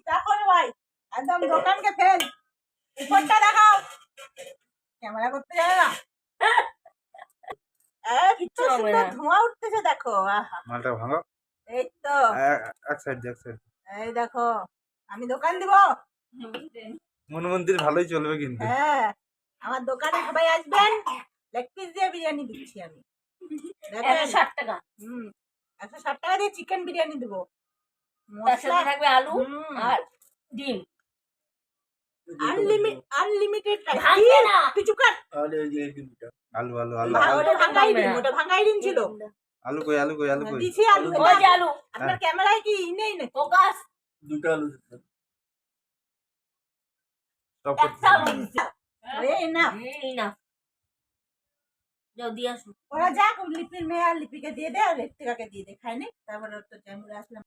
দেখো রে ভাই, একদম দোকানকে ফেল। উপরটা দেখাও, ক্যামেরা করতে যাবে না। কিচ্ছু সুন্দর ধোঁয়া উঠতেছে দেখো। আহা, মালটা ভাঙো। এই তো এক সাইড এক সাইড। এই দেখো, আমি দোকান দিব। মন্দির ভালোই চলবে কিন্তু। হ্যাঁ, আমার দোকানে সবাই আসবেন, লেগ পিস দিয়ে বিরিয়ানি দিচ্ছি আমি। 160 টাকা। 160 টাকা দিয়ে চিকেন বিরিয়ানি দেবো। তার সাথে থাকবে আলু আর ডিম। আনলিমিটেড ভাঙবে না। কিছু কাট। আলু আলু আলু আলু ওটা ভাঙাই দিন, ওটা ভাঙাই দিন ছিল। আলু কই আলু কই আলু কই? দিছি আলু। ওই যে আলু। আপনার ক্যামেরায় কি নেই না? ফোকাস। দুটো আলু সব একটা আলু দিছি। এই না, না। যাও দিয়ে আসো। ওরা যাক, লিপির মেয়ে আর লিপিকে দিয়ে দে, আর ঋত্বিকাকে দিয়ে দে, খায়নি। তারপরে তো চ্যাম্বুরে আসলাম।